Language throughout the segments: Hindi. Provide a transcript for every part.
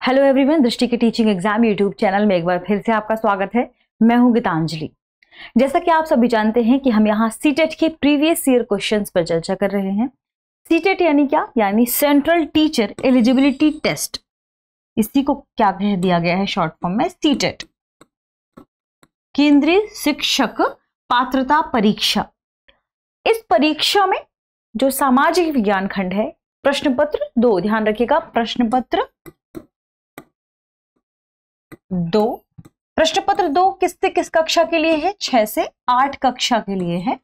हेलो एवरीवन, दृष्टि के टीचिंग एग्जाम यूट्यूब चैनल में एक बार फिर से आपका स्वागत है। मैं हूं गीतांजलि। जैसा कि आप सभी जानते हैं कि हम यहाँ सीटेट के प्रीवियस ईयर क्वेश्चंस पर चर्चा कर रहे हैं। सीटेट यानी क्या? यानी सेंट्रल टीचर एलिजिबिलिटी टेस्ट। इसी को क्या कह दिया गया है शॉर्ट फॉर्म में? सीटेट, केंद्रीय शिक्षक पात्रता परीक्षा। इस परीक्षा में जो सामाजिक विज्ञान खंड है, प्रश्न पत्र 2, ध्यान रखिएगा, प्रश्न पत्र 2। प्रश्न पत्र 2 किस से किस कक्षा के लिए है? 6 से 8 कक्षा के लिए है।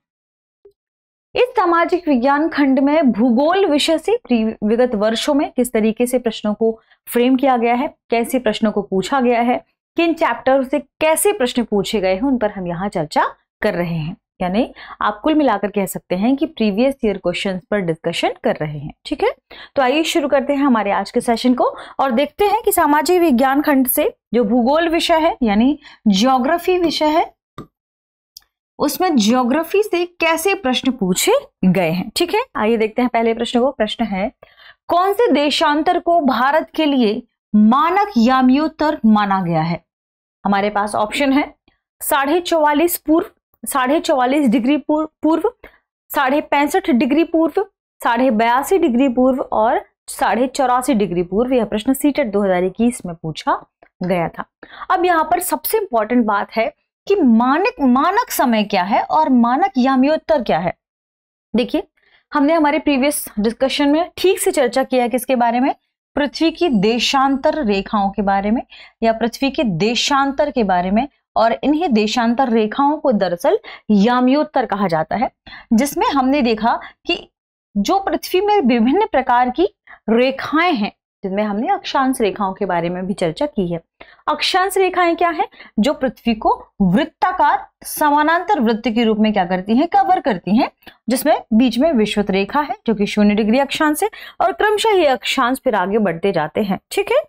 इस सामाजिक विज्ञान खंड में भूगोल विषय से विगत वर्षों में किस तरीके से प्रश्नों को फ्रेम किया गया है, कैसे प्रश्नों को पूछा गया है, किन चैप्टर से कैसे प्रश्न पूछे गए हैं, उन पर हम यहाँ चर्चा कर रहे हैं। यानी आप कुल मिलाकर कह सकते हैं कि प्रीवियस ईयर क्वेश्चंस पर डिस्कशन कर रहे हैं। ठीक है, तो आइए शुरू करते हैं हमारे आज के सेशन को और देखते हैं कि सामाजिक विज्ञान खंड से जो भूगोल विषय है यानी ज्योग्राफी विषय है, उसमें ज्योग्राफी से कैसे प्रश्न पूछे गए हैं। ठीक है, आइए देखते हैं पहले प्रश्न को। प्रश्न है, कौन से देशांतर को भारत के लिए मानक याम्योत्तर माना गया है? हमारे पास ऑप्शन है 44.5 पूर्व, 44.5 डिग्री पूर्व, 65.5 डिग्री पूर्व, 82.5 डिग्री पूर्व और 84.5 डिग्री पूर्व। यह प्रश्न सीटेट 2021 में पूछा गया था। अब यहाँ पर सबसे इंपॉर्टेंट बात है कि मानक समय क्या है और मानक याम्योत्तर क्या है। देखिए, हमने हमारे प्रीवियस डिस्कशन में ठीक से चर्चा किया है किसके बारे में? पृथ्वी की देशांतर रेखाओं के बारे में या पृथ्वी के देशांतर के बारे में। और इन्हीं देशांतर रेखाओं को दरअसल याम्योत्तर कहा जाता है, जिसमें हमने देखा कि जो पृथ्वी में विभिन्न प्रकार की रेखाएं हैं, जिनमें हमने अक्षांश रेखाओं के बारे में भी चर्चा की है। अक्षांश रेखाएं क्या है? जो पृथ्वी को वृत्ताकार समानांतर वृत्त के रूप में क्या करती हैं? कवर करती हैं, जिसमें बीच में विषुवत रेखा है जो कि 0 डिग्री अक्षांश है और क्रमशः ये अक्षांश फिर आगे बढ़ते जाते हैं। ठीक है,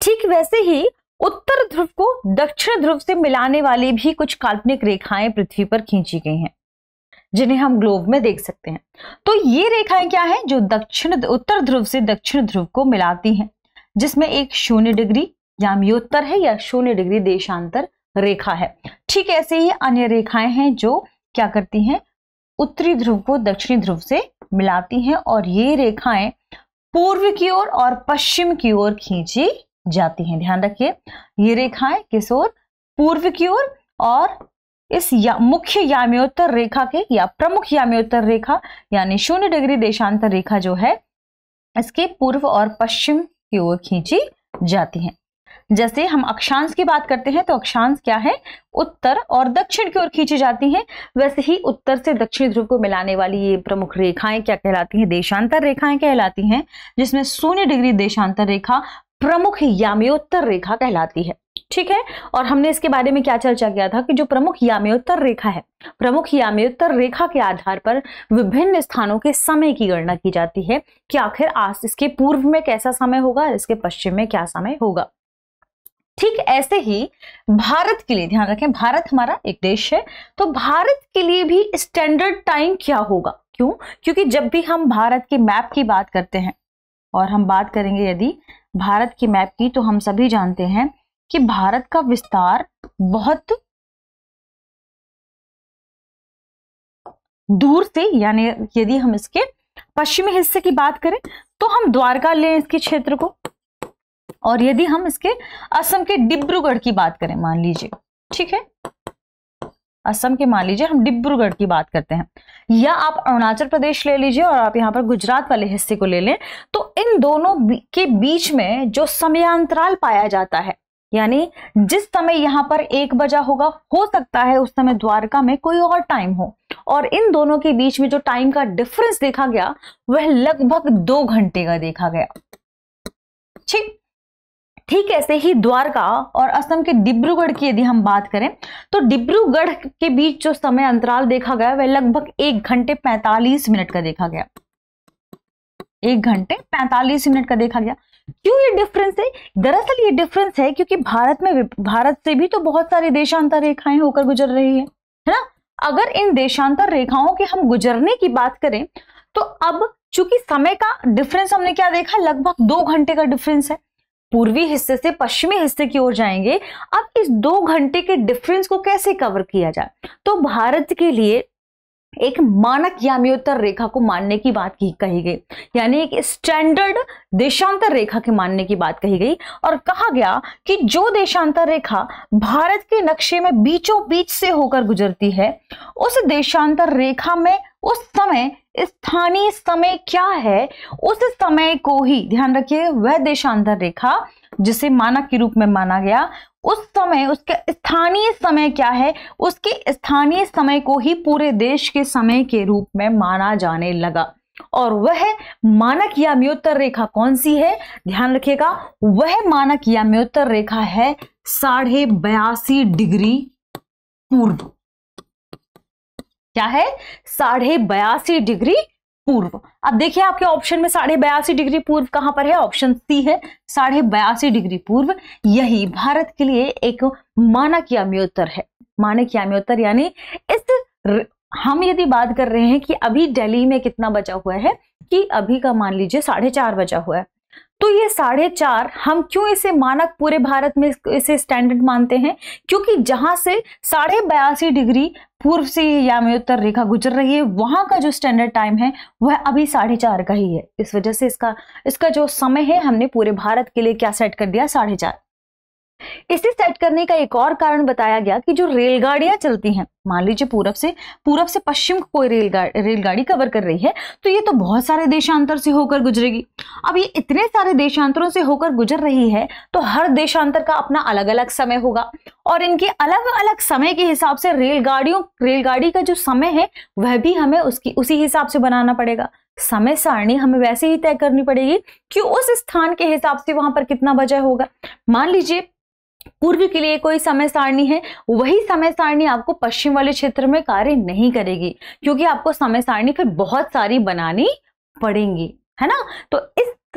ठीक वैसे ही उत्तर ध्रुव को दक्षिण ध्रुव से मिलाने वाली भी कुछ काल्पनिक रेखाएं पृथ्वी पर खींची गई हैं, जिन्हें हम ग्लोब में देख सकते हैं। तो ये रेखाएं क्या है? जो उत्तर ध्रुव से दक्षिण ध्रुव को मिलाती हैं, जिसमें एक 0 डिग्री याम्योत्तर है या 0 डिग्री देशांतर रेखा है। ठीक ऐसे ही अन्य रेखाएं हैं जो क्या करती हैं? उत्तरी ध्रुव को दक्षिणी ध्रुव से मिलाती हैं और ये रेखाएं पूर्व की ओर और पश्चिम की ओर खींची जाती हैं। ध्यान रखिए, ये रेखाएं किस ओर? पूर्व की ओर। और इस मुख्य याम्योत्तर रेखा के या प्रमुख याम्योत्तर रेखा यानी 0 डिग्री देशांतर रेखा जो है, इसके पूर्व और पश्चिम की ओर खींची जाती हैं। जैसे हम अक्षांश की बात करते हैं तो अक्षांश क्या है? उत्तर और दक्षिण की ओर खींची जाती हैं। वैसे ही उत्तर से दक्षिण ध्रुव को मिलाने वाली ये प्रमुख रेखाएं क्या कहलाती हैं? देशांतर रेखाएं कहलाती हैं, जिसमें 0 डिग्री देशांतर रेखा प्रमुख याम्योत्तर रेखा कहलाती है। ठीक है, और हमने इसके बारे में क्या चर्चा किया था कि जो प्रमुख याम्योत्तर रेखा है, प्रमुख याम्योत्तर रेखा के आधार पर विभिन्न स्थानों के समय की गणना की जाती है कि आखिर इसके पूर्व में कैसा समय होगा, इसके पश्चिम में क्या समय होगा। ठीक ऐसे ही भारत के लिए, ध्यान रखें, भारत हमारा एक देश है, तो भारत के लिए भी स्टैंडर्ड टाइम क्या होगा? क्यों? क्योंकि जब भी हम भारत के मैप की बात करते हैं और हम बात करेंगे यदि भारत की मैप की, तो हम सभी जानते हैं कि भारत का विस्तार बहुत दूर से, यानी यदि हम इसके पश्चिमी हिस्से की बात करें तो हम द्वारका लें इसके क्षेत्र को, और यदि हम इसके असम के डिब्रूगढ़ की बात करें, मान लीजिए, ठीक है, असम के मान लीजिए हम डिब्रूगढ़ की बात करते हैं, या आप अरुणाचल प्रदेश ले लीजिए और आप यहाँ पर गुजरात वाले हिस्से को ले लें, तो इन दोनों के बीच में जो समयांतराल पाया जाता है, यानी जिस समय यहाँ पर 1 बजा होगा, हो सकता है उस समय द्वारका में कोई और टाइम हो, और इन दोनों के बीच में जो टाइम का डिफरेंस देखा गया वह लगभग 2 घंटे का देखा गया। ठीक ऐसे ही द्वारका और असम के डिब्रूगढ़ की यदि हम बात करें तो डिब्रूगढ़ के बीच जो समय अंतराल देखा गया वह लगभग 1 घंटे 45 मिनट का देखा गया। 1 घंटे 45 मिनट का देखा गया। क्यों ये डिफरेंस है? दरअसल ये डिफरेंस है क्योंकि भारत से भी तो बहुत सारी देशांतर रेखाएं होकर गुजर रही है ना। अगर इन देशांतर रेखाओं के हम गुजरने की बात करें तो अब चूंकि समय का डिफरेंस हमने क्या देखा, लगभग 2 घंटे का डिफरेंस है। पूर्वी हिस्से से पश्चिमी हिस्से की ओर जाएंगे। अब इस 2 घंटे के डिफरेंस को कैसे कवर किया जाए, तो भारत के लिए एक मानक याम्योत्तर रेखा को मानने की बात कही गई, यानी एक स्टैंडर्ड देशांतर रेखा के मानने की बात कही गई और कहा गया कि जो देशांतर रेखा भारत के नक्शे में बीचों बीच से होकर गुजरती है, उस देशांतर रेखा में उस समय स्थानीय समय क्या है, उस समय को ही ध्यान रखिए, वह देशांतर रेखा जिसे मानक के रूप में माना गया, उस समय उसके स्थानीय समय क्या है, उसके स्थानीय समय को ही पूरे देश के समय के रूप में माना जाने लगा। और वह मानक याम्योत्तर रेखा कौन सी है, ध्यान रखिएगा, वह मानक याम्योत्तर रेखा है 82.5 डिग्री पूर्व। क्या है? 82.5 डिग्री पूर्व। अब देखिए आपके ऑप्शन में 82.5 डिग्री पूर्व कहां पर है, ऑप्शन सी है 82.5 डिग्री पूर्व। यही भारत के लिए एक मानक याम्योत्तर है। मानक याम्योत्तर यानी हम यदि बात कर रहे हैं कि अभी दिल्ली में कितना बचा हुआ है, कि अभी का मान लीजिए 4:30 बचा हुआ है, तो ये 4:30 हम क्यों इसे मानक पूरे भारत में इसे स्टैंडर्ड मानते हैं, क्योंकि जहां से 82.5 डिग्री पूर्व से याम्योत्तर रेखा गुजर रही है, वहां का जो स्टैंडर्ड टाइम है वह अभी 4:30 का ही है। इस वजह से इसका जो समय है हमने पूरे भारत के लिए क्या सेट कर दिया, 4:30। इसे सेट करने का एक और कारण बताया गया कि जो रेलगाड़ियां चलती हैं, मान लीजिए पूरब से पश्चिम कोई रेलगाड़ी कवर कर रही है, तो ये तो बहुत सारे देशांतर से होकर गुजरेगी। अब ये इतने सारे देशांतरों से होकर गुजर रही है, तो हर देशांतर का अपना अलग अलग समय होगा और इनके अलग अलग समय के हिसाब से रेलगाड़ी का जो समय है वह भी हमें उसी हिसाब से बनाना पड़ेगा। समय सारणी हमें वैसे ही तय करनी पड़ेगी कि उस स्थान के हिसाब से वहां पर कितना बचा होगा। मान लीजिए पूर्व के लिए कोई समय सारणी है, वही समय सारणी आपको पश्चिम वाले क्षेत्र में कार्य नहीं करेगी, क्योंकि आपको समय सारणी फिर बहुत सारी बनानी पड़ेंगी, है ना। तो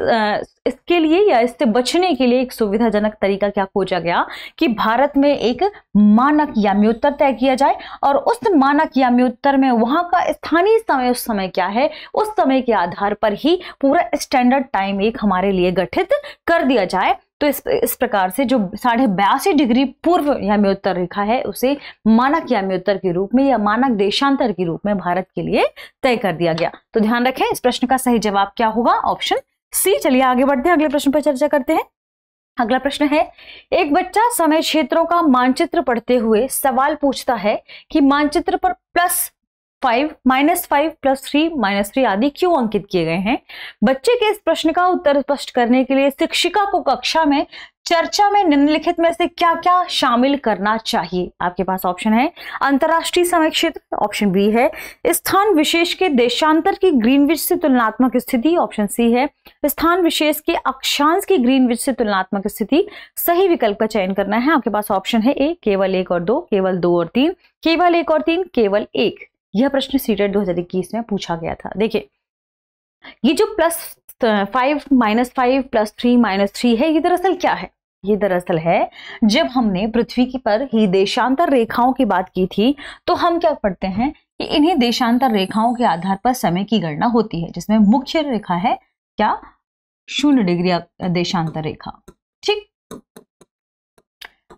इसके लिए या इससे बचने के लिए एक सुविधाजनक तरीका क्या खोजा गया कि भारत में एक मानक याम्योत्तर तय किया जाए और उस मानक याम्योत्तर में वहां का स्थानीय समय उस समय क्या है, उस समय के आधार पर ही पूरा स्टैंडर्ड टाइम एक हमारे लिए गठित कर दिया जाए। तो इस प्रकार से जो 82.5 डिग्री पूर्व याम्योत्तर रेखा है उसे मानक याम्योत्तर के रूप में या मानक देशांतर के रूप में भारत के लिए तय कर दिया गया। तो ध्यान रखें, इस प्रश्न का सही जवाब क्या होगा, ऑप्शन सी। चलिए आगे बढ़ते हैं, अगले प्रश्न पर चर्चा करते हैं। अगला प्रश्न है, एक बच्चा समय क्षेत्रों का मानचित्र पढ़ते हुए सवाल पूछता है कि मानचित्र पर +5, -5, +3, -3 आदि क्यों अंकित किए गए हैं। बच्चे के इस प्रश्न का उत्तर स्पष्ट करने के लिए शिक्षिका को कक्षा में चर्चा में निम्नलिखित में से क्या क्या शामिल करना चाहिए। आपके पास ऑप्शन है अंतरराष्ट्रीय समय क्षेत्र, ऑप्शन बी है स्थान विशेष के देशांतर की ग्रीनविच से तुलनात्मक स्थिति, ऑप्शन सी है स्थान विशेष के अक्षांश की ग्रीनविच से तुलनात्मक स्थिति। सही विकल्प का चयन करना है। आपके पास ऑप्शन है ए केवल 1 और 2, केवल 2 और 3, केवल 1 और 3, केवल 1। यह प्रश्न सीटेट 2021 में पूछा गया था। देखिए ये जो +5, -5, +3, -3 है, ये दरअसल क्या है, ये दरअसल है जब हमने पृथ्वी पर ही देशांतर रेखाओं की बात की थी, तो हम क्या पढ़ते हैं कि इन्हीं देशांतर रेखाओं के आधार पर समय की गणना होती है, जिसमें मुख्य रेखा है क्या, 0 डिग्री देशांतर रेखा, ठीक।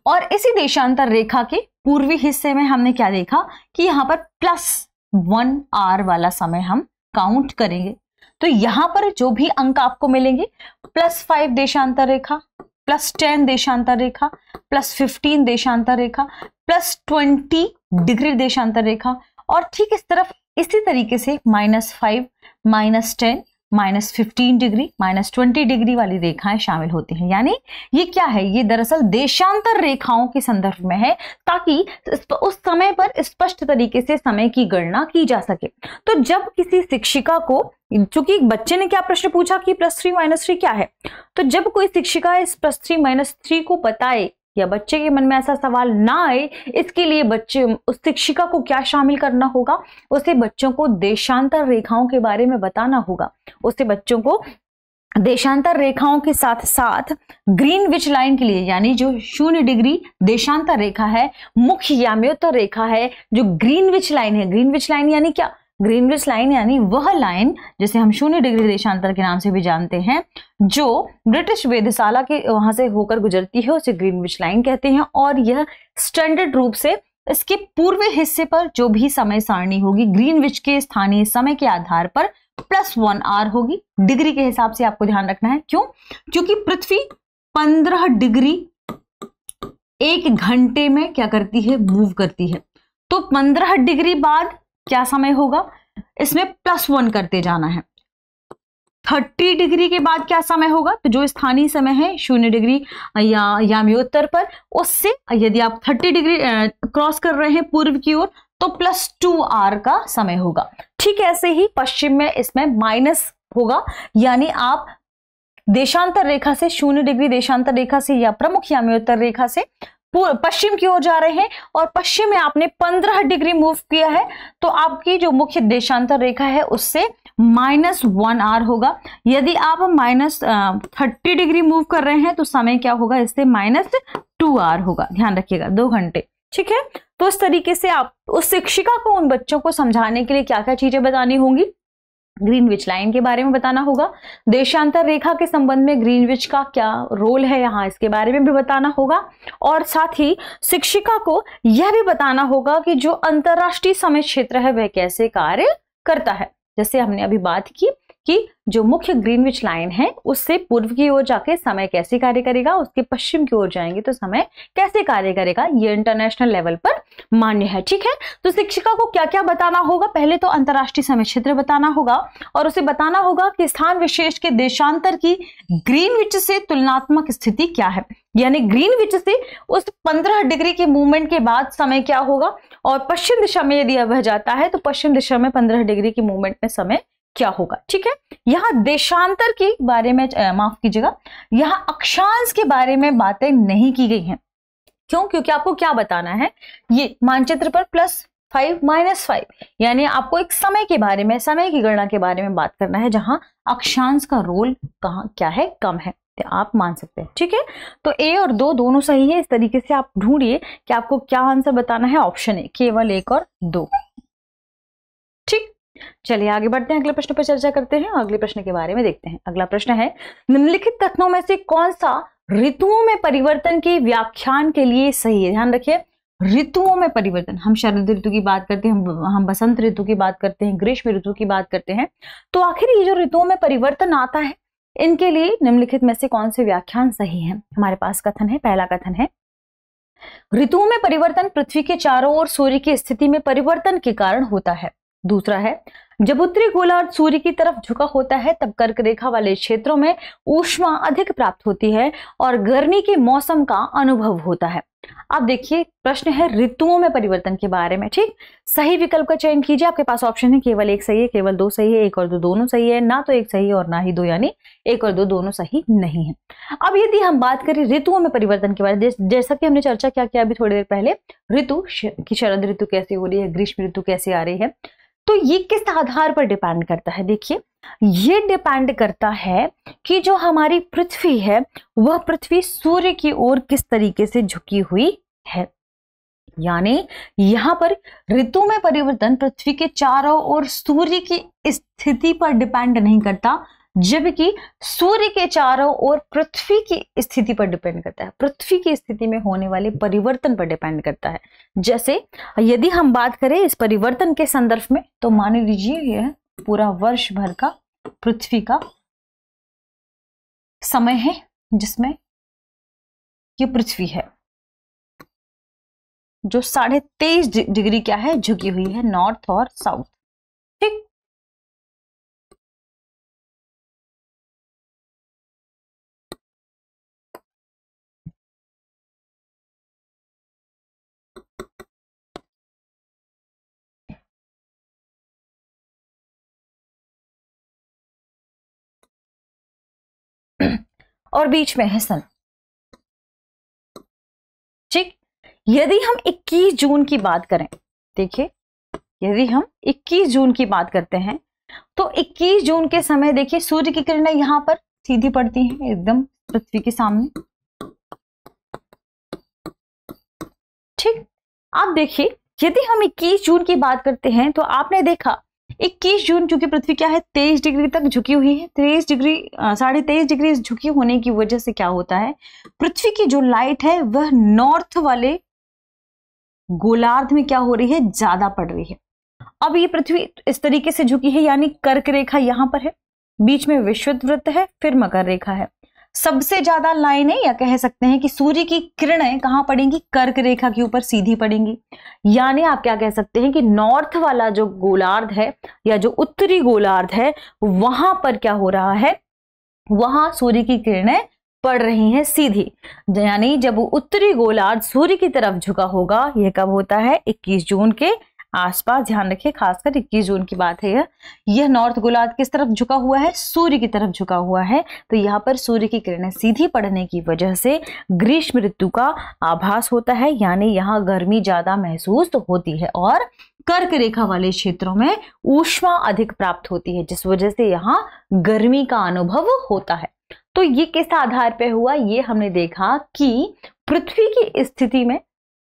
और इसी देशांतर रेखा के पूर्वी हिस्से में हमने क्या देखा कि यहां पर +1 आवर वाला समय हम काउंट करेंगे। तो यहां पर जो भी अंक आपको मिलेंगे, +5 देशांतर रेखा, +10 देशांतर रेखा, +15 देशांतर रेखा, +20 डिग्री देशांतर रेखा, और ठीक इस तरफ इसी तरीके से -5, -10, -15 डिग्री, -20 डिग्री वाली रेखाएं शामिल होती हैं। यानी ये क्या है, ये दरअसल देशांतर रेखाओं के संदर्भ में है, ताकि उस समय पर स्पष्ट तरीके से समय की गणना की जा सके। तो जब किसी शिक्षिका को, चूंकि बच्चे ने क्या प्रश्न पूछा कि +3, -3 क्या है, तो जब कोई शिक्षिका इस +3, -3 को बताए या बच्चे के मन में ऐसा सवाल ना आए, इसके लिए बच्चे उस शिक्षिका को क्या शामिल करना होगा, उसे बच्चों को देशांतर रेखाओं के बारे में बताना होगा। उसे बच्चों को देशांतर रेखाओं के साथ साथ ग्रीनविच लाइन के लिए, यानी जो 0 डिग्री देशांतर रेखा है, मुख्य याम्योत्तर रेखा है, जो ग्रीनविच लाइन है, ग्रीनविच लाइन यानी क्या, ग्रीनविच लाइन यानी वह लाइन जिसे हम 0 डिग्री देशांतर के नाम से भी जानते हैं, जो ब्रिटिश वेधशाला के वहां से होकर गुजरती है, उसे ग्रीनविच लाइन कहते हैं। और यह स्टैंडर्ड रूप से इसके पूर्वी हिस्से पर जो भी समय सारणी होगी ग्रीनविच के स्थानीय समय के आधार पर +1 आवर होगी। डिग्री के हिसाब से आपको ध्यान रखना है। क्यों? क्योंकि पृथ्वी 15 डिग्री 1 घंटे में क्या करती है? मूव करती है। तो 15 डिग्री बाद क्या समय होगा? इसमें +1 करते जाना है। 30 डिग्री के बाद क्या समय होगा? तो जो स्थानीय समय है 0 डिग्री या याम्योत्तर पर, उससे यदि आप 30 डिग्री क्रॉस कर रहे हैं पूर्व की ओर तो +2 आवर का समय होगा। ठीक ऐसे ही पश्चिम में इसमें माइनस होगा, यानी आप देशांतर रेखा से 0 डिग्री देशांतर रेखा से या प्रमुख याम्योत्तर रेखा से पश्चिम की ओर जा रहे हैं और पश्चिम में आपने 15 डिग्री मूव किया है, तो आपकी जो मुख्य देशांतर रेखा है उससे -1 आवर होगा। यदि आप -30 डिग्री मूव कर रहे हैं तो समय क्या होगा? इससे -2 आवर होगा। ध्यान रखिएगा, 2 घंटे। ठीक है, तो इस तरीके से आप उस शिक्षिका को उन बच्चों को समझाने के लिए क्या क्या चीजें बतानी होंगी? ग्रीनविच लाइन के बारे में बताना होगा, देशांतर रेखा के संबंध में ग्रीनविच का क्या रोल है यहाँ, इसके बारे में भी बताना होगा। और साथ ही शिक्षिका को यह भी बताना होगा कि जो अंतरराष्ट्रीय समय क्षेत्र है वह कैसे कार्य करता है। जैसे हमने अभी बात की कि जो मुख्य ग्रीनविच लाइन है उससे पूर्व की ओर जाके समय कैसे कार्य करेगा, उसके पश्चिम की ओर जाएंगे तो समय कैसे कार्य करेगा, ये इंटरनेशनल लेवल पर मान्य है। ठीक है, तो शिक्षिका को क्या क्या बताना होगा? पहले तो अंतरराष्ट्रीय समय क्षेत्र बताना होगा और उसे बताना होगा कि स्थान विशेष के देशांतर की ग्रीनविच से तुलनात्मक स्थिति क्या है, यानी ग्रीनविच से उस 15 डिग्री के मूवमेंट के बाद समय क्या होगा, और पश्चिम दिशा में यदि वह जाता है तो पश्चिम दिशा में 15 डिग्री के मूवमेंट में समय क्या होगा। ठीक है, यहां देशांतर के बारे में माफ कीजिएगा, यहां अक्षांश के बारे में बातें नहीं की गई हैं। क्यों? क्योंकि आपको क्या बताना है, ये मानचित्र पर +5 -5, यानी आपको एक समय के बारे में, समय की गणना के बारे में बात करना है जहां अक्षांश का रोल कहां क्या है, कम है, तो आप मान सकते हैं। ठीक है, तो A और 2 दोनों सही है। इस तरीके से आप ढूंढिए कि आपको क्या आंसर बताना है। ऑप्शन ए, केवल 1 और 2। ठीक, चलिए आगे बढ़ते हैं, अगले प्रश्न पर चर्चा करते हैं। अगले प्रश्न के बारे में देखते हैं। अगला प्रश्न है, निम्नलिखित कथनों में से कौन सा ऋतुओं में परिवर्तन के व्याख्यान के लिए सही है? ध्यान रखिए, ऋतुओं में परिवर्तन, हम शरद ऋतु की बात करते हैं, हम बसंत ऋतु की बात करते हैं, ग्रीष्म ऋतु की बात करते हैं, तो आखिर ये जो ऋतुओं में परिवर्तन आता है इनके लिए निम्नलिखित में से कौन से व्याख्यान सही है? हमारे पास कथन है, पहला कथन है, ऋतुओं में परिवर्तन पृथ्वी के चारों ओर सूर्य की स्थिति में परिवर्तन के कारण होता है। दूसरा है, जब उत्तरी गोलार्ध सूर्य की तरफ झुका होता है तब कर्क रेखा वाले क्षेत्रों में ऊष्मा अधिक प्राप्त होती है और गर्मी के मौसम का अनुभव होता है। अब देखिए, प्रश्न है ऋतुओं में परिवर्तन के बारे में। ठीक, सही विकल्प का चयन कीजिए। आपके पास ऑप्शन है, केवल 1 सही है, केवल 2 सही है, 1 और 2 दोनों सही है, ना तो 1 सही है और ना ही 2, यानी 1 और 2 दोनों सही नहीं है। अब यदि हम बात करें ऋतुओं में परिवर्तन के बारे में, जैसा कि हमने चर्चा क्या किया अभी थोड़ी देर पहले, ऋतु की शरद ऋतु कैसी हो रही है, ग्रीष्म ऋतु कैसी आ रही है, तो ये किस आधार पर डिपेंड करता है? देखिए, ये डिपेंड करता है कि जो हमारी पृथ्वी है वह पृथ्वी सूर्य की ओर किस तरीके से झुकी हुई है। यानी यहां पर ऋतु में परिवर्तन पृथ्वी के चारों ओर सूर्य की स्थिति पर डिपेंड नहीं करता, जबकि सूर्य के चारों ओर पृथ्वी की स्थिति पर डिपेंड करता है, पृथ्वी की स्थिति में होने वाले परिवर्तन पर डिपेंड करता है। जैसे यदि हम बात करें इस परिवर्तन के संदर्भ में, तो मान लीजिए यह पूरा वर्ष भर का पृथ्वी का समय है जिसमें ये पृथ्वी है जो 23.5 डिग्री क्या है, झुकी हुई है नॉर्थ और साउथ। ठीक, और बीच में है सन। ठीक, यदि हम 21 जून की बात करें, देखिए यदि हम 21 जून की बात करते हैं तो 21 जून के समय देखिए सूर्य की किरणें यहां पर सीधी पड़ती हैं एकदम पृथ्वी के सामने। ठीक, आप देखिए यदि हम 21 जून की बात करते हैं तो आपने देखा 21 जून चूंकि पृथ्वी क्या है 23 डिग्री तक झुकी हुई है, 23 डिग्री झुकी होने की वजह से क्या होता है, पृथ्वी की जो लाइट है वह नॉर्थ वाले गोलार्ध में क्या हो रही है, ज्यादा पड़ रही है। अब ये पृथ्वी इस तरीके से झुकी है, यानी कर्क रेखा यहां पर है, बीच में विषुवत वृत्त है, फिर मकर रेखा है। सबसे ज्यादा लाइनें या कह सकते हैं कि सूर्य की किरणें कहां पड़ेंगी, कर्क रेखा के ऊपर सीधी पड़ेंगी। यानी आप क्या कह सकते हैं कि नॉर्थ वाला जो गोलार्ध है या जो उत्तरी गोलार्ध है वहां पर क्या हो रहा है, वहां सूर्य की किरणें पड़ रही हैं सीधी। यानी जब उत्तरी गोलार्ध सूर्य की तरफ झुका होगा, यह कब होता है, 21 जून के आसपास। ध्यान रखिए, खासकर 21 जून की बात है यह नॉर्थ गोलार्ध किस तरफ झुका हुआ है, सूर्य की तरफ झुका हुआ है। तो यहाँ पर सूर्य की किरणें सीधी पड़ने की वजह से ग्रीष्म ऋतु का आभास होता है, यानी यहाँ गर्मी ज्यादा महसूस होती है और कर्क रेखा वाले क्षेत्रों में ऊष्मा अधिक प्राप्त होती है, जिस वजह से यहाँ गर्मी का अनुभव होता है। तो ये किस आधार पर हुआ, ये हमने देखा कि पृथ्वी की स्थिति में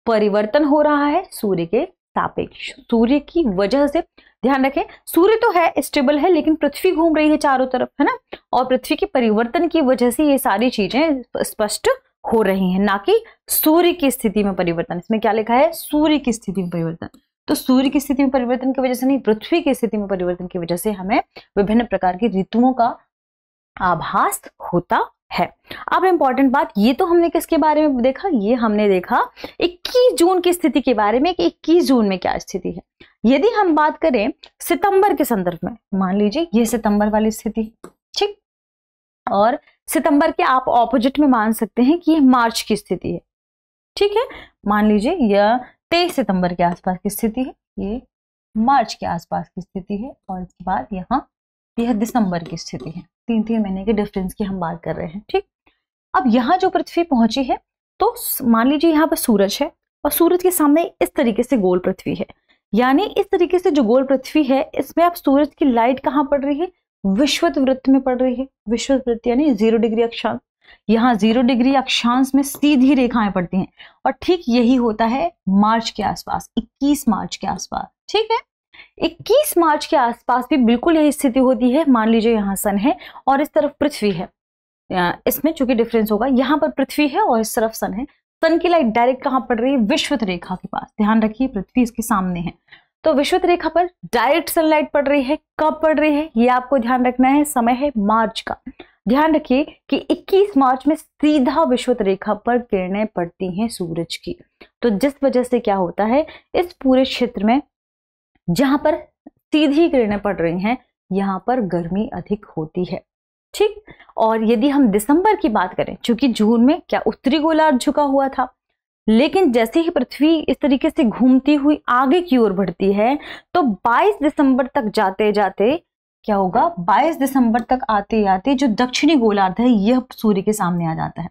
परिवर्तन हो रहा है सूर्य के सापेक्ष, सूर्य की वजह से। ध्यान रखें, सूर्य तो है स्टेबल है, लेकिन पृथ्वी घूम रही है चारों तरफ, है ना, और पृथ्वी के परिवर्तन की वजह से ये सारी चीजें स्पष्ट हो रही हैं, ना कि सूर्य की स्थिति में परिवर्तन। इसमें क्या लिखा है, सूर्य की स्थिति में परिवर्तन। तो सूर्य की स्थिति में परिवर्तन की वजह से नहीं, पृथ्वी की स्थिति में परिवर्तन की वजह से हमें विभिन्न प्रकार की ऋतुओं का आभास होता है। अब इंपॉर्टेंट बात, ये तो हमने किसके बारे में देखा, ये हमने देखा 21 जून की स्थिति के बारे में कि 21 जून में क्या स्थिति है। यदि हम बात करें सितंबर के संदर्भ में, मान लीजिए ये सितंबर वाली स्थिति, ठीक, और सितंबर के आप ऑपोजिट में मान सकते हैं कि ये मार्च की स्थिति है, ठीक है। मान लीजिए यह 23 सितंबर के आसपास की स्थिति है, ये मार्च के आसपास की स्थिति है, और इसके बाद यहाँ यह दिसंबर की स्थिति है। 3-3 महीने के डिफरेंस की हम बात कर रहे हैं, ठीक। अब यहाँ जो पृथ्वी पहुंची है, तो मान लीजिए यहाँ पर सूरज है और सूरज के सामने इस तरीके से गोल पृथ्वी है, यानी इस तरीके से जो गोल पृथ्वी है इसमें अब सूरज की लाइट कहाँ पड़ रही है, विषुवत वृत्त में पड़ रही है। विषुवत वृत्त यानी 0 डिग्री अक्षांश, यहाँ 0 डिग्री अक्षांश में सीधी रेखाएं पड़ती हैं, और ठीक यही होता है मार्च के आसपास, 21 मार्च के आसपास, ठीक है। 21 मार्च के आसपास भी बिल्कुल यही स्थिति होती है। मान लीजिए यहाँ सन है और इस तरफ पृथ्वी है, इसमें चूंकि डिफरेंस होगा, यहाँ पर पृथ्वी है और इस तरफ सन है। सन की लाइट डायरेक्ट कहाँ पड़ रही है, विषुवत रेखा के पास। ध्यान रखिए, पृथ्वी इसके सामने है, तो विषुवत रेखा पर डायरेक्ट सनलाइट पड़ रही है। कब पड़ रही है, ये आपको ध्यान रखना है, समय है मार्च का। ध्यान रखिए कि 21 मार्च में सीधा विषुवत रेखा पर किरणें पड़ती हैं सूरज की, तो जिस वजह से क्या होता है, इस पूरे क्षेत्र में जहां पर सीधी किरणें पड़ रही हैं, यहां पर गर्मी अधिक होती है, ठीक। और यदि हम दिसंबर की बात करें, चूंकि जून में क्या उत्तरी गोलार्ध झुका हुआ था, लेकिन जैसे ही पृथ्वी इस तरीके से घूमती हुई आगे की ओर बढ़ती है, तो 22 दिसंबर तक जाते जाते क्या होगा, 22 दिसंबर तक आते आते जो दक्षिणी गोलार्ध है यह सूर्य के सामने आ जाता है।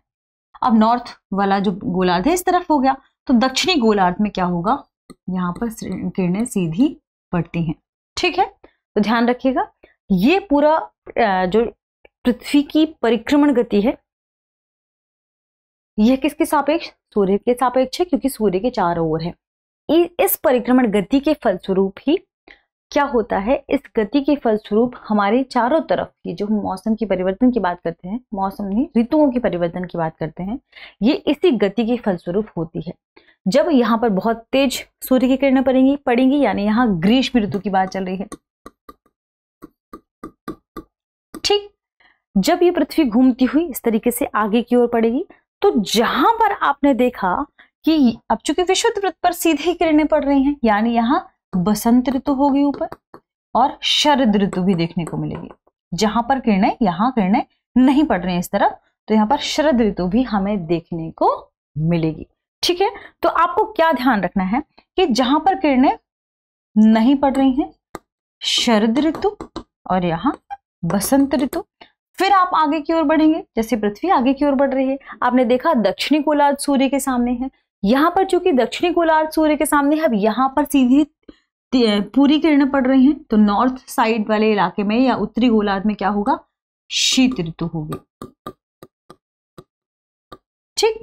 अब नॉर्थ वाला जो गोलार्ध है इस तरफ हो गया, तो दक्षिणी गोलार्ध में क्या होगा, यहाँ पर किरणें सीधी पड़ती हैं, ठीक है। तो ध्यान रखिएगा, ये पूरा जो पृथ्वी की परिक्रमण गति है यह किसके सापेक्ष, सूर्य के सापेक्ष है, क्योंकि सूर्य के चारों ओर है। इस परिक्रमण गति के फलस्वरूप ही क्या होता है, इस गति के फलस्वरूप हमारे चारों तरफ ये जो मौसम की परिवर्तन की बात करते हैं, मौसम नहीं ऋतुओं की परिवर्तन की बात करते हैं, ये इसी गति के फलस्वरूप होती है। जब यहाँ पर बहुत तेज सूर्य की किरणें पड़ेंगी, यानी यहाँ ग्रीष्म ऋतु की बात चल रही है, ठीक। जब ये पृथ्वी घूमती हुई इस तरीके से आगे की ओर पड़ेगी, तो जहां पर आपने देखा कि अब चूंकि विषुवत वृत्त पर सीधी किरणें पड़ रही हैं, यानी यहाँ बसंत ऋतु होगी ऊपर, और शरद ऋतु भी देखने को मिलेगी। जहां पर किरणें, यहाँ किरणें नहीं पड़ रही हैं इस तरफ, तो यहाँ पर शरद ऋतु भी हमें देखने को मिलेगी, ठीक है। तो आपको क्या ध्यान रखना है कि जहां पर किरणें नहीं पड़ रही हैं शरद ऋतु, और यहाँ बसंत ऋतु। फिर आप आगे की ओर बढ़ेंगे, जैसे पृथ्वी आगे की ओर बढ़ रही है, आपने देखा दक्षिणी गोलार्ध सूर्य के सामने है, यहाँ पर चूंकि दक्षिणी गोलार्ध सूर्य के सामने है, अब यहाँ पर सीधी पूरी किरणें पड़ रही हैं, तो नॉर्थ साइड वाले इलाके में या उत्तरी गोलार्ध में क्या होगा, शीत ऋतु होगी, ठीक।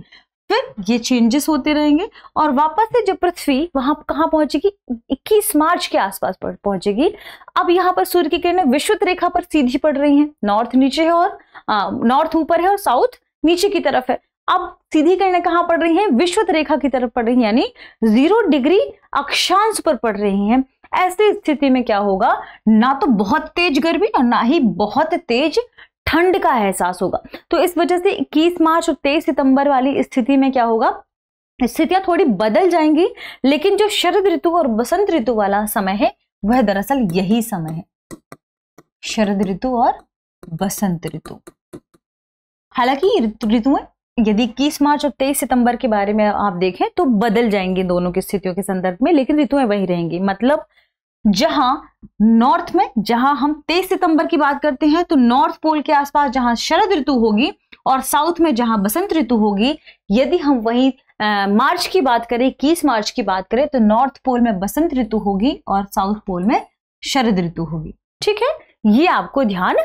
फिर ये चेंजेस होते रहेंगे और वापस से जब पृथ्वी वहां कहां पहुंचेगी, 21 मार्च के आसपास पहुंचेगी। अब यहाँ पर सूर्य की किरणें विषुवत रेखा पर सीधी पड़ रही हैं, नॉर्थ नीचे है और नॉर्थ ऊपर है और साउथ नीचे की तरफ है। अब सीधी किरणें कहां पड़ रही हैं, विषुवत रेखा की तरफ पड़ रही हैं, यानी 0 डिग्री अक्षांश पर पड़ रही हैं। ऐसी स्थिति में क्या होगा, ना तो बहुत तेज गर्मी और ना ही बहुत तेज ठंड का एहसास होगा। तो इस वजह से 21 मार्च और 23 सितंबर वाली स्थिति में क्या होगा, स्थितियां थोड़ी बदल जाएंगी, लेकिन जो शरद ऋतु और बसंत ऋतु वाला समय है वह दरअसल यही समय है, शरद ऋतु और बसंत ऋतु। हालांकि ऋतुएं यदि 21 मार्च और 23 सितंबर के बारे में आप देखें तो बदल जाएंगी दोनों की स्थितियों के संदर्भ में, लेकिन ऋतुएं वही रहेंगी। मतलब जहां नॉर्थ में, जहां हम 23 सितंबर की बात करते हैं तो नॉर्थ पोल के आसपास जहां शरद ऋतु होगी और साउथ में जहां बसंत ऋतु होगी, यदि हम वही मार्च की बात करें, 21 मार्च की बात करें, तो नॉर्थ पोल में बसंत ऋतु होगी और साउथ पोल में शरद ऋतु होगी। ठीक है, ये आपको ध्यान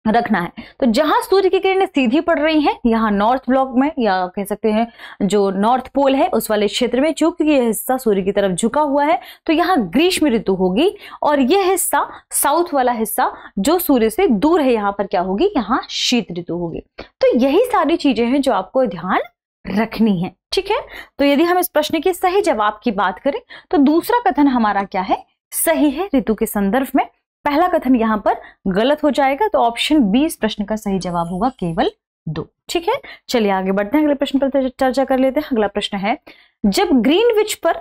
रखना है। तो जहां सूर्य की किरणें सीधी पड़ रही हैं, यहाँ नॉर्थ ब्लॉक में, या कह सकते हैं जो नॉर्थ पोल है उस वाले क्षेत्र में, चूंकि यह हिस्सा सूर्य की तरफ झुका हुआ है तो यहाँ ग्रीष्म ऋतु होगी, और यह हिस्सा साउथ वाला हिस्सा जो सूर्य से दूर है, यहाँ पर क्या होगी, यहाँ शीत ऋतु होगी। तो यही सारी चीजें हैं जो आपको ध्यान रखनी है। ठीक है, तो यदि हम इस प्रश्न के सही जवाब की बात करें तो दूसरा कथन हमारा क्या है, सही है ऋतु के संदर्भ में। पहला कथन यहां पर गलत हो जाएगा, तो ऑप्शन बी इस प्रश्न का सही जवाब होगा, केवल 2। ठीक है, चलिए आगे बढ़ते हैं, अगले प्रश्न पर चर्चा कर लेते हैं। अगला प्रश्न है, जब ग्रीनविच पर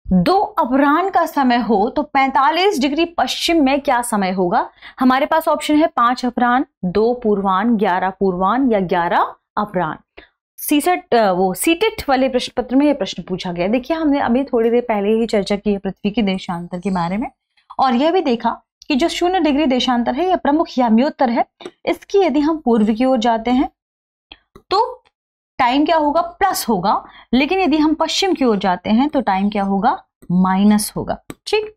2 अपराह्न का समय हो तो 45 डिग्री पश्चिम में क्या समय होगा। हमारे पास ऑप्शन है 5 अपराह्न, 2 पूर्वाह्न, 11 पूर्वाह्न या 11 अपराह्न। सीटेट वाले प्रश्न पत्र में यह प्रश्न पूछा गया। देखिए, हमने अभी थोड़ी देर पहले ही चर्चा की है पृथ्वी के देशांतर के बारे में, और यह भी देखा कि जो 0 डिग्री देशांतर है यह प्रमुख याम्योत्तर है। इसकी यदि हम पूर्व की ओर जाते हैं तो टाइम क्या होगा, प्लस होगा, लेकिन यदि हम पश्चिम की ओर जाते हैं तो टाइम क्या होगा, माइनस होगा। ठीक,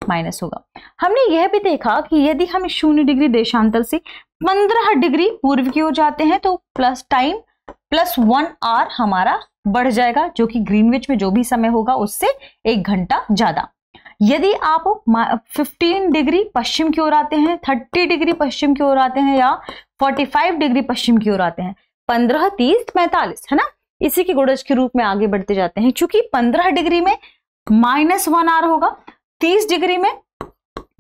माइनस होगा। हमने यह भी देखा कि यदि हम 0 डिग्री देशांतर से 15 डिग्री पूर्व की ओर जाते हैं तो प्लस टाइम प्लस 1 आवर हमारा बढ़ जाएगा, जो कि ग्रीनविच में जो भी समय होगा उससे 1 घंटा ज्यादा। यदि आप 15 डिग्री पश्चिम की ओर आते हैं, 30 डिग्री पश्चिम की ओर आते हैं, या 45 डिग्री पश्चिम की ओर आते हैं, 15, 30, 45, है ना, इसी के गुणज के रूप में आगे बढ़ते जाते हैं। क्योंकि 15 डिग्री में -1 आवर होगा, 30 डिग्री में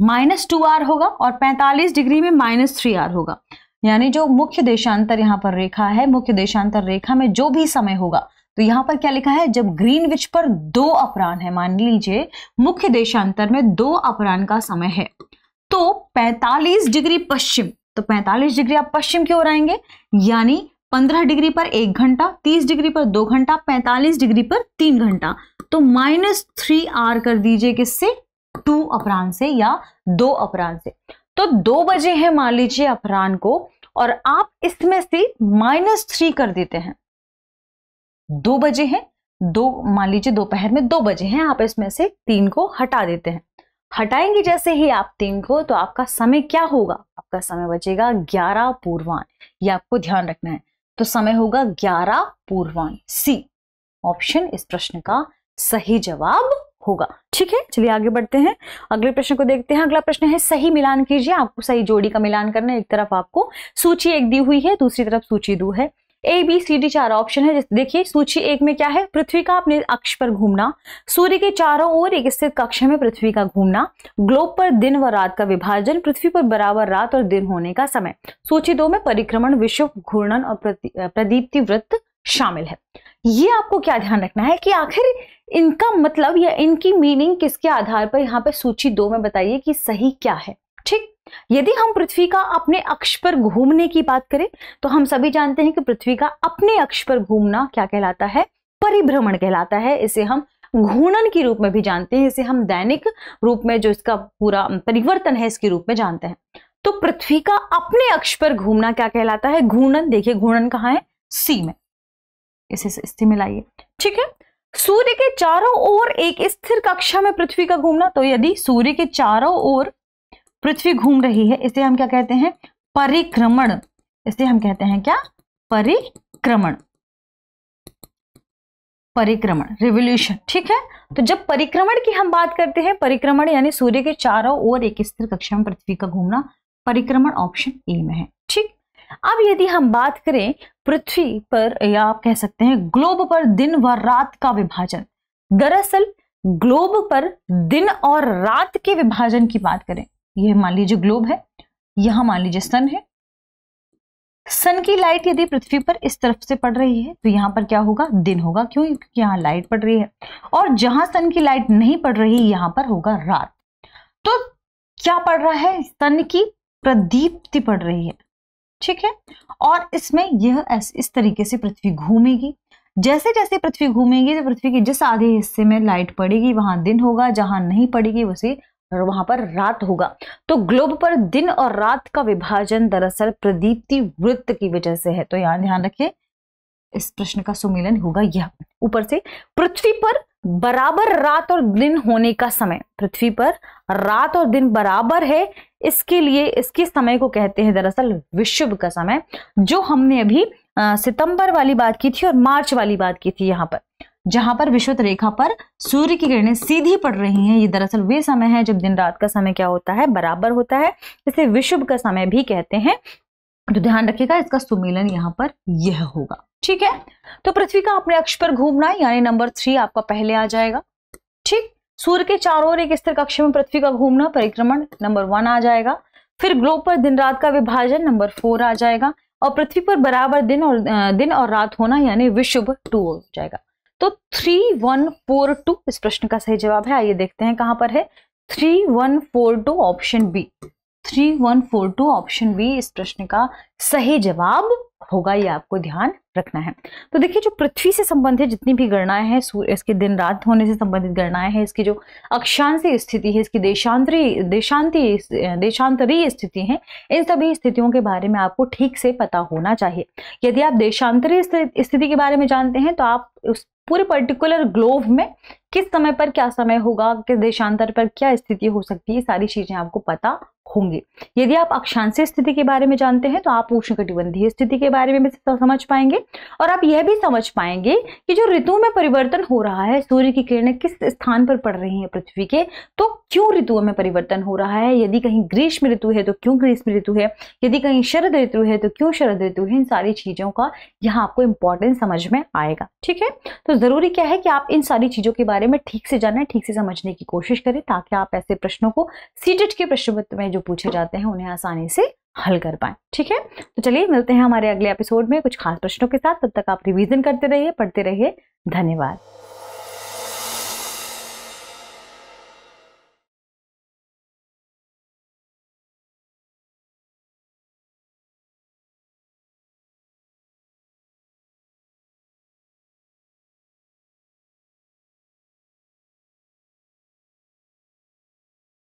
-2 आवर होगा और 45 डिग्री में -3 आवर होगा। यानी जो मुख्य देशांतर यहाँ पर रेखा है, मुख्य देशांतर रेखा में जो भी समय होगा, तो यहां पर क्या लिखा है, जब ग्रीनविच पर 2 अपराह्न है, मान लीजिए मुख्य देशांतर में 2 अपराह्न का समय है, तो 45 डिग्री पश्चिम, तो 45 डिग्री आप पश्चिम की ओर आएंगे, यानी 15 डिग्री पर 1 घंटा, 30 डिग्री पर 2 घंटा, 45 डिग्री पर 3 घंटा, तो -3 आवर कर दीजिए किससे, 2 अपराह्न से या 2 अपराह्न से। तो 2 बजे है मान लीजिए अपराह्न को, और आप इसमें से -3 कर देते हैं। 2 बजे हैं, 2 मान लीजिए दोपहर में 2 बजे हैं, आप इसमें से 3 को हटा देते हैं। हटाएंगे जैसे ही आप 3 को, तो आपका समय क्या होगा, आपका समय बचेगा 11 पूर्वाह्न। ये आपको ध्यान रखना है। तो समय होगा 11 पूर्वाह्न, सी ऑप्शन इस प्रश्न का सही जवाब होगा। ठीक है, चलिए आगे बढ़ते हैं, अगले प्रश्न को देखते हैं। अगला प्रश्न है, सही मिलान कीजिए। आपको सही जोड़ी का मिलान करना है। एक तरफ आपको सूची 1 दी हुई है, दूसरी तरफ सूची 2 है। A, B, C, D 4 option है। देखिए सूची 1 में क्या है, पृथ्वी का अपने अक्ष पर घूमना, सूर्य के चारों ओर एक स्थित कक्ष में पृथ्वी का घूमना, ग्लोब पर दिन व रात का विभाजन, पृथ्वी पर बराबर रात और दिन होने का समय। सूची 2 में परिक्रमण, विषुव, घूर्णन और प्रदीप्ति वृत्त शामिल है। ये आपको क्या ध्यान रखना है कि आखिर इनका मतलब या इनकी मीनिंग किसके आधार पर यहाँ पे सूची 2 में बताइए कि सही क्या है। ठीक, यदि हम पृथ्वी का अपने अक्ष पर घूमने की बात करें तो हम सभी जानते हैं कि पृथ्वी का अपने अक्ष पर घूमना क्या कहलाता है, परिभ्रमण कहलाता है। इसे हम घूर्णन के रूप में भी जानते हैं, इसे हम दैनिक रूप में जो इसका पूरा परिवर्तन है इसके रूप में जानते हैं। तो पृथ्वी का अपने अक्ष पर घूमना क्या कहलाता है, घूर्णन। देखिए घूर्णन कहाँ है, सी में, इसे स्थिति में लाइए। ठीक है, सूर्य के चारों ओर एक स्थिर कक्षा में पृथ्वी का घूमना, तो यदि सूर्य के चारों ओर पृथ्वी घूम रही है, इसे हम क्या कहते हैं, परिक्रमण। इसे हम कहते हैं क्या, परिक्रमण। परिक्रमण, रिवोल्यूशन, ठीक है। तो जब परिक्रमण की हम बात करते हैं, परिक्रमण यानी सूर्य के चारों ओर एक स्थिर कक्षा में पृथ्वी का घूमना, परिक्रमण ऑप्शन ए में है, ठीक। अब यदि हम बात करें पृथ्वी पर, या आप कह सकते हैं ग्लोब पर दिन व रात का विभाजन, दरअसल ग्लोब पर दिन और रात के विभाजन की बात करें, यह मान लीजिए ग्लोब है, यहां मान लीजिए सन है। सन की लाइट यदि पृथ्वी पर इस तरफ से पड़ रही है तो यहां पर क्या होगा, दिन होगा, क्यों, क्योंकि यहां लाइट पड़ रही है। और जहां सन की लाइट नहीं पड़ रही, यहां पर होगा रात। तो क्या पड़ रहा है, सन की प्रदीप्ति पड़ रही है, ठीक है। और इसमें यह इस तरीके से पृथ्वी घूमेगी। जैसे जैसे पृथ्वी घूमेगी तो पृथ्वी के जिस आधे हिस्से में लाइट पड़ेगी वहां दिन होगा, जहां नहीं पड़ेगी वहां पर रात होगा। तो ग्लोब पर दिन और रात का विभाजन दरअसल प्रदीप्ति वृत्त की वजह से है। तो यहां ध्यान रखिए, इस प्रश्न का सुमेलन होगा यह। ऊपर से पृथ्वी पर बराबर रात और दिन होने का समय, पृथ्वी पर रात और दिन बराबर है, इसके लिए इसके समय को कहते हैं दरअसल विषुव का समय, जो हमने अभी सितंबर वाली बात की थी और मार्च वाली बात की थी। यहाँ पर जहां पर विषुवत रेखा पर सूर्य की किरणें सीधी पड़ रही हैं, ये दरअसल वे समय है जब दिन रात का समय क्या होता है, बराबर होता है, इसे विषुव का समय भी कहते हैं। तो ध्यान रखिएगा, इसका सुमेलन यहाँ पर यह होगा, ठीक है। तो पृथ्वी का अपने अक्ष पर घूमना यानी नंबर 3 आपका पहले आ जाएगा, ठीक। सूर्य के चारों ओर एक स्थिर कक्ष में पृथ्वी का घूमना, परिक्रमण, नंबर 1 आ जाएगा। फिर ग्लोब पर दिन रात का विभाजन, नंबर 4 आ जाएगा। और पृथ्वी पर बराबर दिन और रात होना यानी विषुव 2 हो जाएगा। तो 3142 इस प्रश्न का सही जवाब है। आइए देखते हैं कहां पर है, 3142 ऑप्शन बी, 3142 ऑप्शन बी इस प्रश्न का सही जवाब होगा, ये आपको ध्यान रखना है। तो देखिए, जो पृथ्वी से संबंधित जितनी भी गणनाएं हैं, इसके दिन रात होने से संबंधित गणनाएं हैं, इसकी जो अक्षांशीय स्थिति है, इसकी देशांतरीय स्थिति है, इन सभी स्थितियों के बारे में आपको ठीक से पता होना चाहिए। यदि आप देशांतरीय स्थिति के बारे में जानते हैं तो आप उस पूरे पर्टिकुलर ग्लोब में किस समय पर क्या समय होगा, किस देशांतर पर क्या स्थिति हो सकती है, सारी चीजें आपको पता होंगी। यदि आप अक्षांशीय स्थिति के बारे में जानते हैं तो आप उष्णकटिबंधीय स्थिति के बारे में भी समझ पाएंगे, और आप यह भी समझ पाएंगे कि जो ऋतु में परिवर्तन हो रहा है, सूर्य की किरणें किस स्थान पर पड़ रही हैं पृथ्वी के, तो क्यों ऋतुओं में परिवर्तन हो रहा है। यदि कहीं ग्रीष्म ऋतु है तो क्यों ग्रीष्म ऋतु है, यदि कहीं शरद ऋतु है तो क्यों शरद ऋतु है। इन सारी चीजों का यहाँ आपको इंपॉर्टेंस समझ में आएगा, ठीक है। तो जरूरी क्या है कि आप इन सारी चीजों के बारे में ठीक से जानें, ठीक से समझने की कोशिश करें, ताकि आप ऐसे प्रश्नों को सीटेट के प्रश्न पत्र में जो पूछे जाते हैं उन्हें आसानी से हल कर पाएं, ठीक है। तो चलिए मिलते हैं हमारे अगले एपिसोड में कुछ खास प्रश्नों के साथ। तब तक आप रिवीजन करते रहिए, पढ़ते रहिए। धन्यवाद।